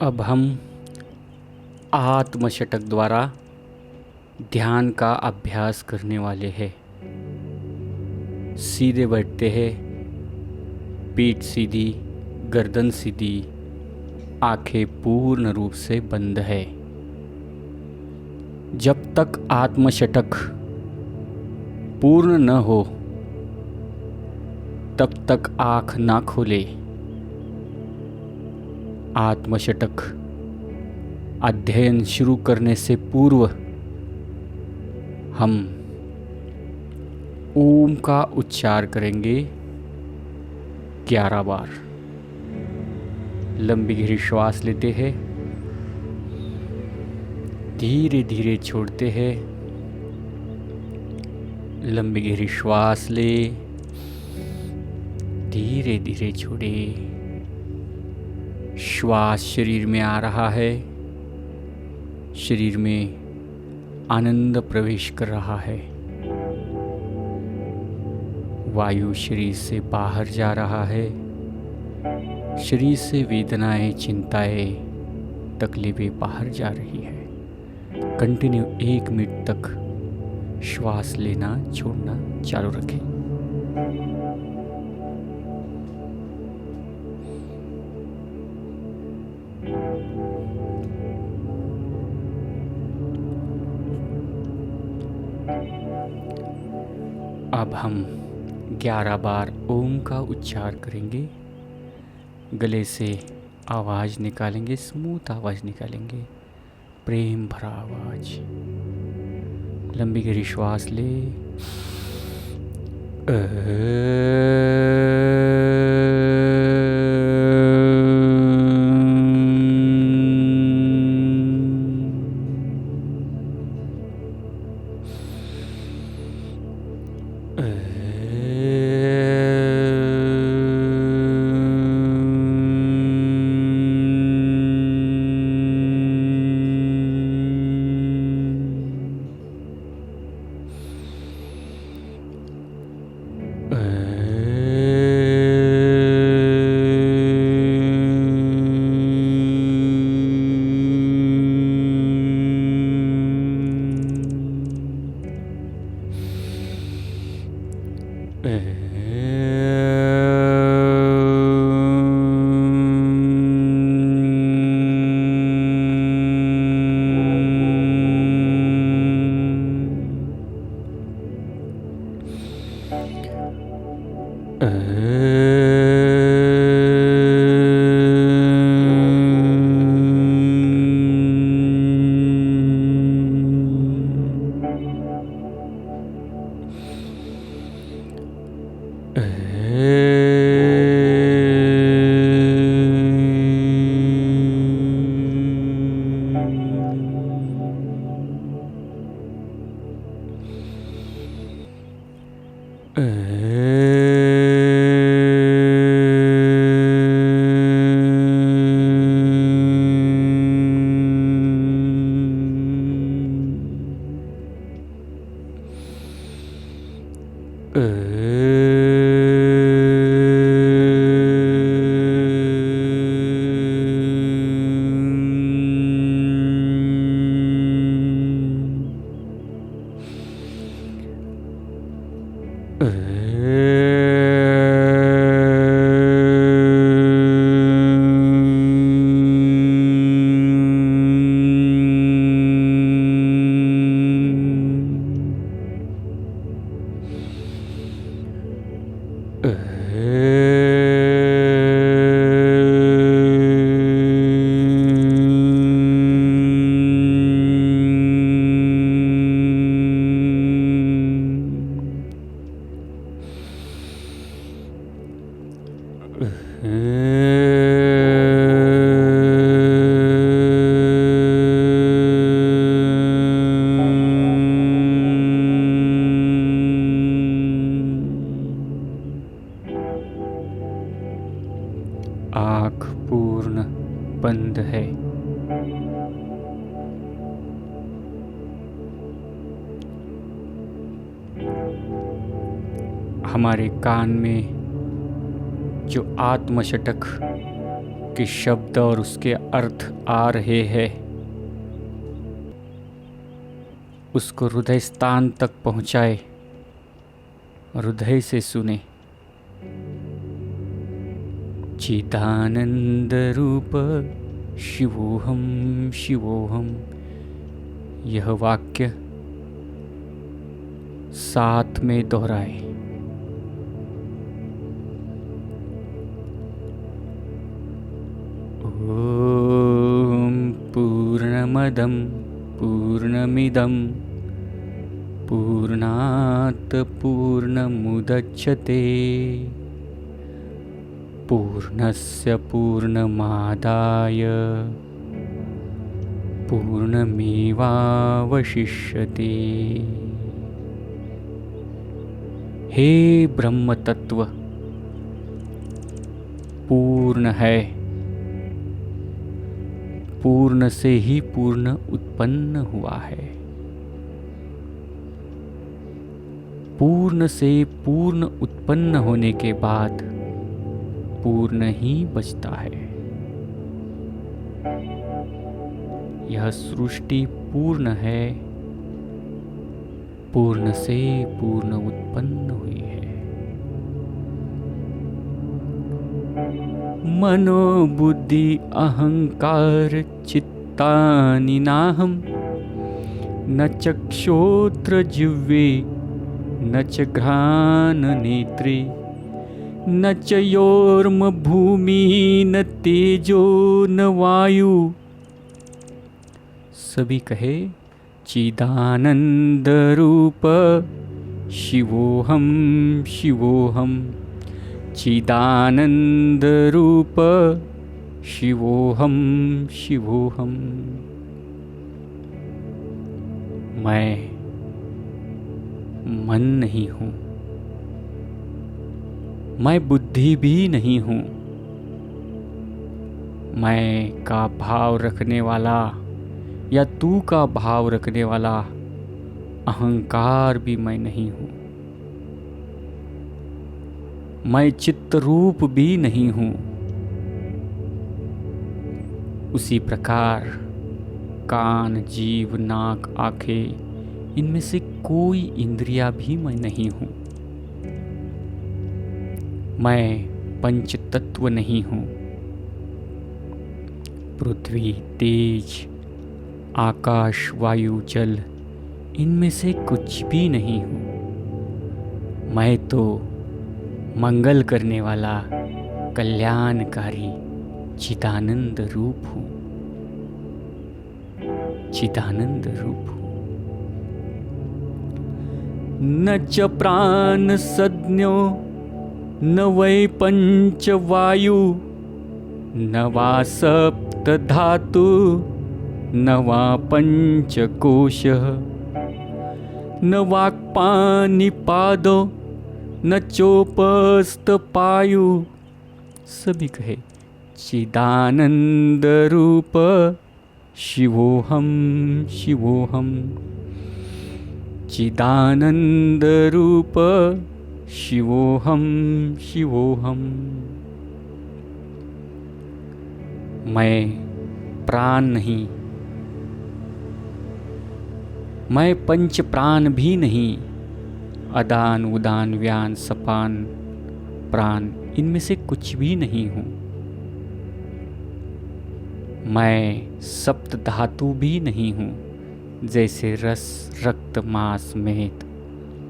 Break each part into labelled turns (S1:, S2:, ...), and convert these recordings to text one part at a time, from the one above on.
S1: अब हम आत्मशतक द्वारा ध्यान का अभ्यास करने वाले हैं। सीधे बैठते हैं, पीठ सीधी, गर्दन सीधी, आंखें पूर्ण रूप से बंद है। जब तक आत्मशतक पूर्ण न हो तब तक आँख ना खोले। आत्मशतक अध्ययन शुरू करने से पूर्व हम ओम का उच्चार करेंगे 11 बार। लंबी गहरी श्वास लेते हैं, धीरे धीरे छोड़ते हैं। लंबी गहरी श्वास ले, धीरे धीरे छोड़े। श्वास शरीर में आ रहा है, शरीर में आनंद प्रवेश कर रहा है। वायु शरीर से बाहर जा रहा है। शरीर से वेदनाएं, चिंताएं, तकलीफें बाहर जा रही है। कंटिन्यू 1 मिनट तक श्वास लेना छोड़ना चालू रखें। अब हम 11 बार ओम का उच्चार करेंगे। गले से आवाज़ निकालेंगे, स्मूथ आवाज़ निकालेंगे, प्रेम भरा आवाज़। लंबी गहरी श्वास ले। आँख पूर्ण बंद है। हमारे कान में जो आत्मशतक उसके शब्द और उसके अर्थ आ रहे हैं, उसको हृदय स्थान तक पहुंचाए, हृदय से सुने। चिदानंद रूप शिवोहम शिवोहम, यह वाक्य साथ में दोहराए। ओम पूर्णमदं पूर्णमिदं पूर्णात् पूर्णमुदच्यते पूर्णस्य पूर्णमादाय पूर्णमेवावशिष्यते। हे ब्रह्म तत्व पूर्ण है, पूर्ण से ही पूर्ण उत्पन्न हुआ है, पूर्ण से पूर्ण उत्पन्न होने के बाद पूर्ण ही बचता है। यह सृष्टि पूर्ण है, पूर्ण से पूर्ण उत्पन्न हुई है। मनोबुद्धि अहंकार चित्तानि नाहं, न चक्षुश्रोत्र जिह्वे न च घ्राण नेत्रे न च योर्म भूमि न तेजो न वायु। सभी कहे चिदानंद रूप शिवोहम शिवोहम, चिदानंद रूप शिवोहम शिवोहम। मैं मन नहीं हूँ, मैं बुद्धि भी नहीं हूँ, मैं का भाव रखने वाला या तू का भाव रखने वाला अहंकार भी मैं नहीं हूँ, मैं चित्त रूप भी नहीं हूँ। उसी प्रकार कान जीव नाक आंखें, इनमें से कोई इंद्रिया भी मैं नहीं हूँ। मैं पंच तत्व नहीं हूँ, पृथ्वी तेज आकाश वायु जल, इनमें से कुछ भी नहीं हूँ। मैं तो मंगल करने वाला कल्याणकारी चिदानंद रूप हूँ, चिदानंद रूप हूँ। न च प्राण सज्ञो न वै पंच वायु, न वा सप्त धातु न वा पंचकोश, न वाक्पानिपादो न चोपस्थ पायु। सभी कहे चिदानंद रूप शिवोहम शिवोहम, चिदानंद रूप शिवोहम शिवोहम। मैं प्राण नहीं, मैं पंच प्राण भी नहीं, अदान उदान व्यान सपान प्राण, इनमें से कुछ भी नहीं हूँ। मैं सप्त धातु भी नहीं हूँ, जैसे रस रक्त मांस मेद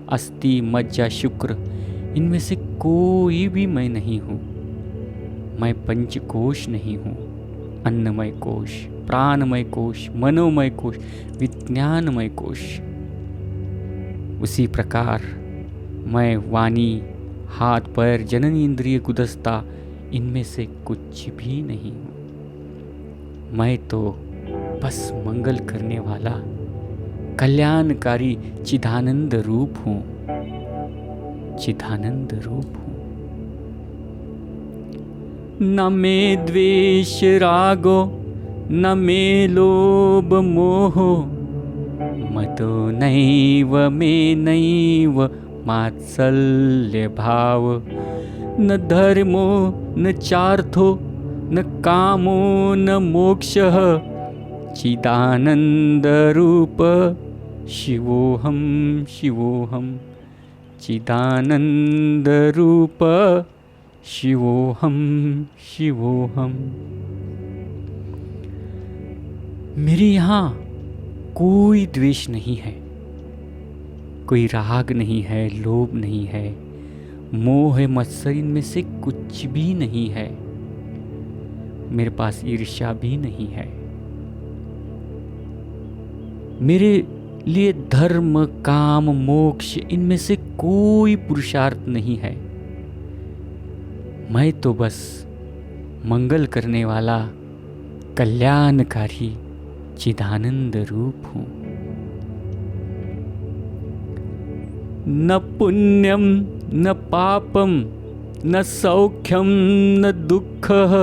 S1: अस्थि मज्जा शुक्र, इनमें से कोई भी मैं नहीं हूँ। मैं पंचकोश नहीं हूँ, अन्नमय कोश प्राणमय कोश मनोमय कोश विज्ञानमय कोश। उसी प्रकार मैं वाणी हाथ पैर जननी इंद्रिय गुदस्ता, इनमें से कुछ भी नहीं हूँ। मैं तो बस मंगल करने वाला कल्याणकारी चिदानंद रूप हूँ, चिदानंद रूप हूँ। न मे द्वेष रागो न मे लोभ मोहो, मतो नैव मे नैव मात्सल्य भाव। न धर्मो न चार्थो न कामो न मोक्षः चिदानन्दरूप शिवोऽहं शिवोऽहं चिदानन्दरूप शिवोऽहं शिवोऽहं। मेरे यहाँ कोई द्वेष नहीं है, कोई राग नहीं है, लोभ नहीं है, मोह मत्सर इनमें से कुछ भी नहीं है। मेरे पास ईर्ष्या भी नहीं है। मेरे लिए धर्म काम मोक्ष इनमें से कोई पुरुषार्थ नहीं है। मैं तो बस मंगल करने वाला कल्याणकारी चिदानंद रूप हूं। न पुण्यम न पापम न सौख्यम न दुःखः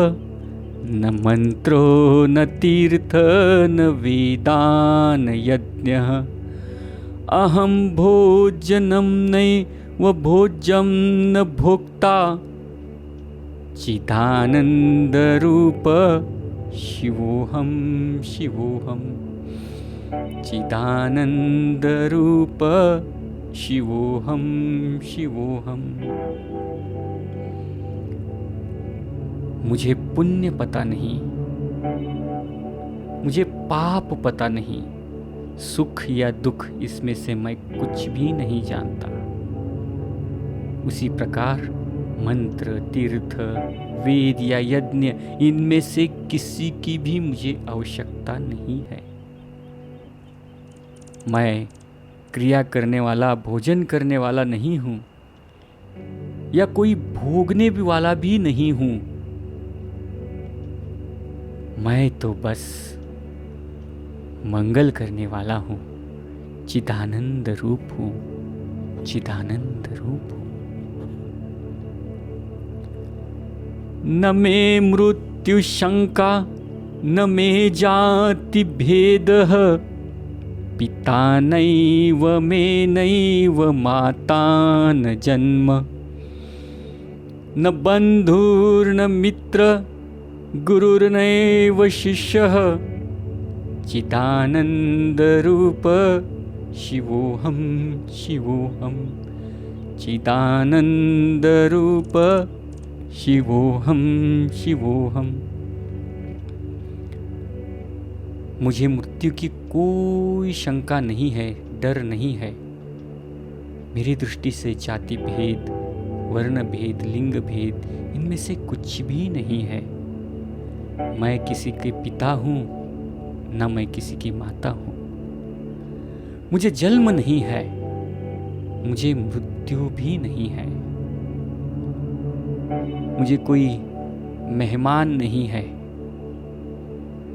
S1: न मंत्रो न तीर्थ न वेदान यज्ञः अहं भोजनं नैव भोज्यं न भोक्ता चिदानन्दरूप शिवोऽहं शिवोऽहं चिदानन्दरूप शिवोऽहं शिवोऽहं। मुझे पुण्य पता नहीं, मुझे पाप पता नहीं, सुख या दुख इसमें से मैं कुछ भी नहीं जानता। उसी प्रकार मंत्र तीर्थ वेद या यज्ञ इनमें से किसी की भी मुझे आवश्यकता नहीं है। मैं क्रिया करने वाला भोजन करने वाला नहीं हूँ या कोई भोगने भी वाला भी नहीं हूँ। मैं तो बस मंगल करने वाला हूँ, चिदानंद रूप हूँ, चिदानंद रूप हूँ। न मे मृत्यु शंका न मे जाति भेदः पिता नैव मे नैव माता न जन्म न बन्धुर्न मित्र गुरुर्नैव शिष्यः चिदानन्दरूप शिवोऽहं शिवोऽहं चिदानन्दरूप शिवोऽहं शिवोऽहं। मुझे मृत्यु की कोई शंका नहीं है, डर नहीं है। मेरी दृष्टि से जाति भेद वर्ण भेद लिंग भेद इनमें से कुछ भी नहीं है। मैं किसी के पिता हूँ न मैं किसी की माता हूँ। मुझे जन्म नहीं है, मुझे मृत्यु भी नहीं है। मुझे कोई मेहमान नहीं है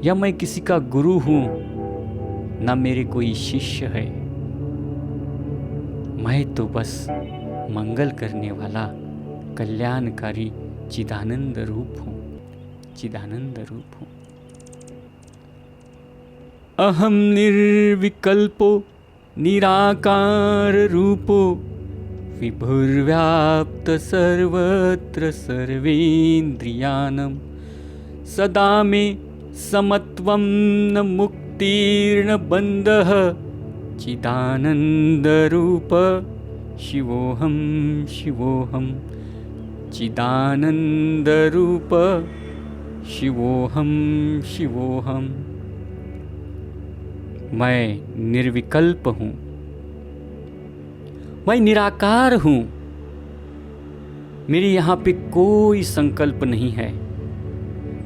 S1: या मैं किसी का गुरु हूँ ना मेरे कोई शिष्य है। मैं तो बस मंगल करने वाला कल्याणकारी चिदानंद रूप हूँ, चिदानंद रूप हूँ। अहम निर्विकल्पो निराकार रूपो विभुर्व्याप्त सर्वत्र सर्वेन्द्रियाणं सदा मे समत्वं न मुक्तिर्न बन्धः चिदानन्दरूप शिवोऽहं शिवोऽहं चिदानन्दरूप शिवोऽहं शिवोऽहं। मैं निर्विकल्प हूँ, मैं निराकार हूँ। मेरे यहाँ पे कोई संकल्प नहीं है,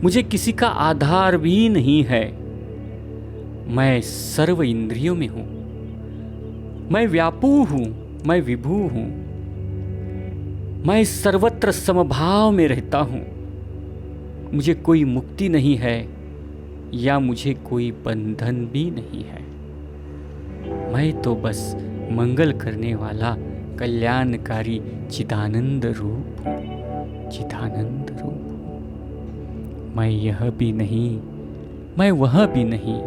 S1: मुझे किसी का आधार भी नहीं है। मैं सर्व इंद्रियों में हूँ, मैं व्यापू हूँ, मैं विभू हूँ। मैं सर्वत्र समभाव में रहता हूँ। मुझे कोई मुक्ति नहीं है या मुझे कोई बंधन भी नहीं है। मैं तो बस मंगल करने वाला कल्याणकारी चिदानंद रूप हूँ, चिदानंद रूप हूँ। मैं यह भी नहीं, मैं वह भी नहीं।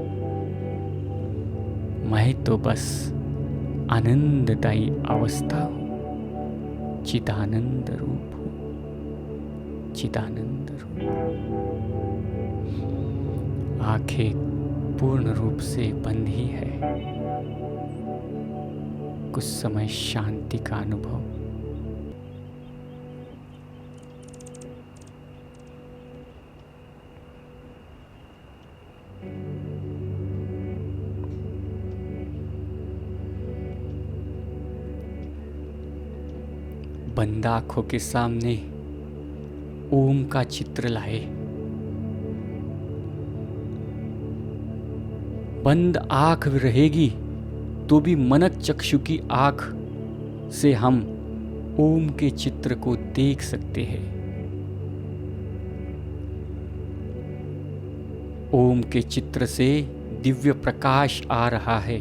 S1: मैं तो बस आनंददायी अवस्था हूँ, चिदानंद रूप हूँ, चिदानंद रूप। आंखें पूर्ण रूप से बंद ही है। कुछ समय शांति का अनुभव। बंद आंखों के सामने ओम का चित्र लाए। बंद आंख रहेगी तो भी मनक चक्षु की आंख से हम ओम के चित्र को देख सकते हैं। ओम के चित्र से दिव्य प्रकाश आ रहा है।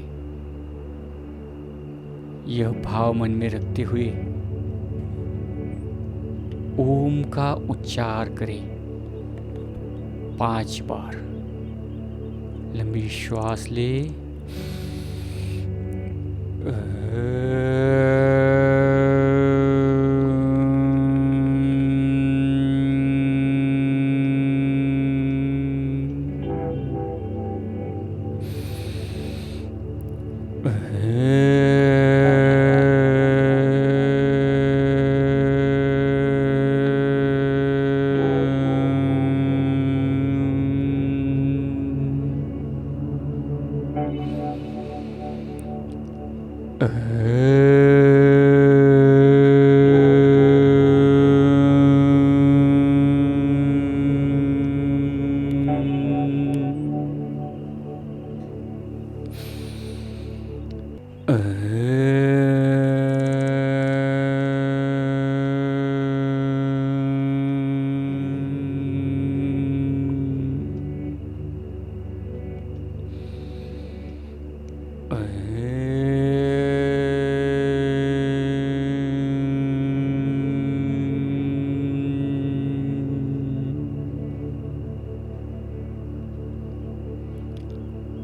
S1: यह भाव मन में रखते हुए ओम का उच्चार करें 5 बार। लंबी श्वास ले।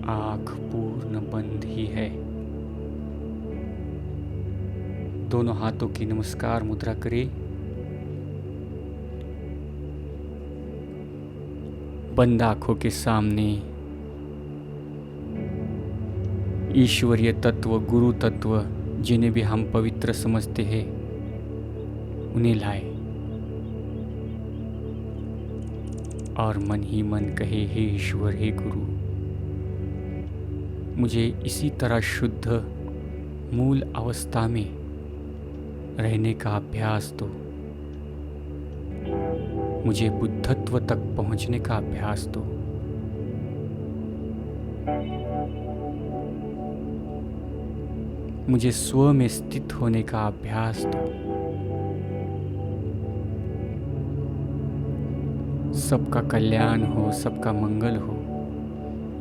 S1: आँख पूर्ण बंद ही है। दोनों हाथों की नमस्कार मुद्रा करें। बंद आँखों के सामने ईश्वरीय तत्व, गुरु तत्व, जिन्हें भी हम पवित्र समझते हैं, उन्हें लाए और मन ही मन कहे, हे ईश्वर, हे गुरु, मुझे इसी तरह शुद्ध मूल अवस्था में रहने का अभ्यास दो। मुझे बुद्धत्व तक पहुंचने का अभ्यास दो। मुझे स्व में स्थित होने का अभ्यास दो। सबका कल्याण हो, सबका मंगल हो,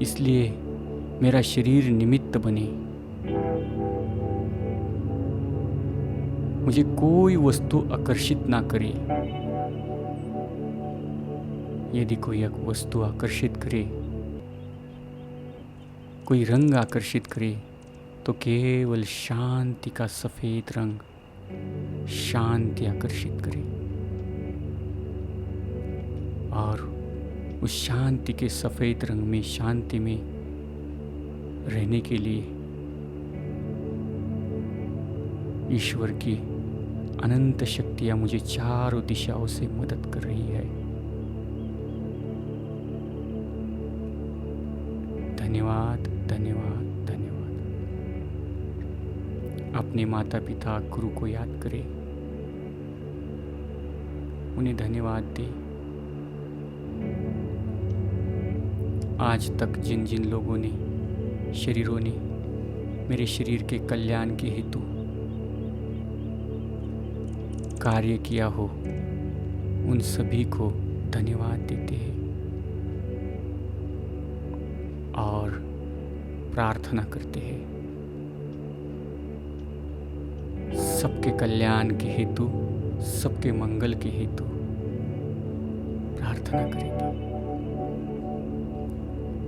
S1: इसलिए मेरा शरीर निमित्त बने। मुझे कोई वस्तु आकर्षित ना करे। यदि कोई एक वस्तु आकर्षित करे, कोई रंग आकर्षित करे, तो केवल शांति का सफेद रंग शांति आकर्षित करे और उस शांति के सफेद रंग में, शांति में रहने के लिए ईश्वर की अनंत शक्तियां मुझे चारों दिशाओं से मदद कर रही है। धन्यवाद, धन्यवाद, धन्यवाद। अपने माता पिता गुरु को याद करें, उन्हें धन्यवाद दें। आज तक जिन जिन लोगों ने, शरीरों ने मेरे शरीर के कल्याण के हेतु कार्य किया हो, उन सभी को धन्यवाद देते हैं और प्रार्थना करते हैं। सबके कल्याण के हेतु, सबके मंगल के हेतु प्रार्थना करेंगे।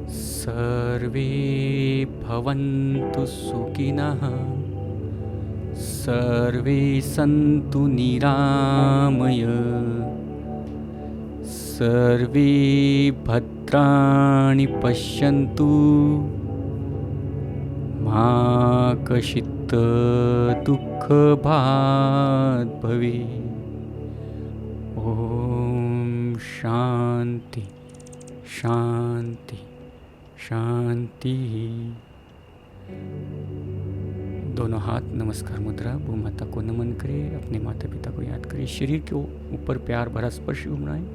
S1: सर्वे भवन्तु सुखिनः, सर्वे सन्तु निरामय, सर्वे भद्राणि पश्यन्तु मा कश्चित् दुःखभाग् भवेत्। ओम शांति शांति शांति। दोनों हाथ नमस्कार मुद्रा, भूमाता को नमन करें, अपने माता पिता को याद करें, शरीर के ऊपर प्यार भरा स्पर्श घुमाएं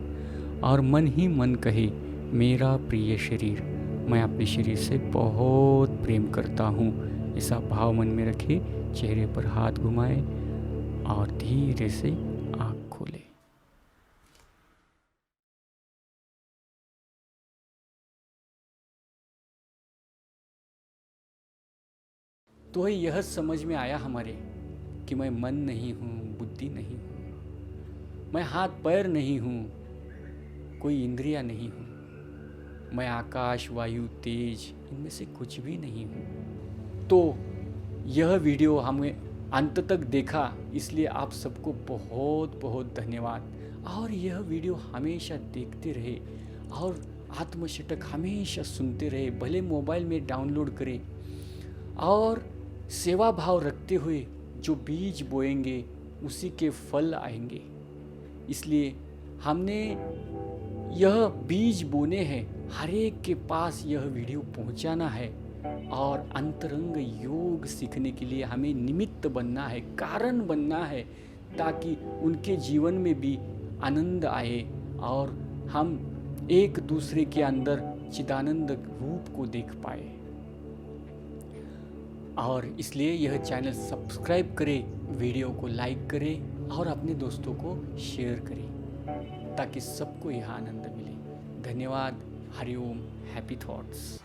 S1: और मन ही मन कहे मेरा प्रिय शरीर, मैं अपने शरीर से बहुत प्रेम करता हूँ। ऐसा भाव मन में रखे, चेहरे पर हाथ घुमाएं और धीरे से आँख खोलें। तो यह समझ में आया हमारे कि मैं मन नहीं हूँ, बुद्धि नहीं हूँ, मैं हाथ पैर नहीं हूँ, कोई इंद्रियां नहीं हूँ, मैं आकाश वायु तेज इनमें से कुछ भी नहीं हूँ। तो यह वीडियो हमें अंत तक देखा, इसलिए आप सबको बहुत बहुत धन्यवाद। और यह वीडियो हमेशा देखते रहे और आत्मशतक हमेशा सुनते रहे, भले मोबाइल में डाउनलोड करें और सेवा भाव रखते हुए जो बीज बोएंगे उसी के फल आएंगे। इसलिए हमने यह बीज बोने हैं, हर एक के पास यह वीडियो पहुंचाना है और अंतरंग योग सीखने के लिए हमें निमित्त बनना है, कारण बनना है, ताकि उनके जीवन में भी आनंद आए और हम एक दूसरे के अंदर चिदानंद रूप को देख पाए। और इसलिए यह चैनल सब्सक्राइब करें, वीडियो को लाइक करें और अपने दोस्तों को शेयर करें ताकि सबको यह आनंद मिले। धन्यवाद। हरिओम। Happy thoughts.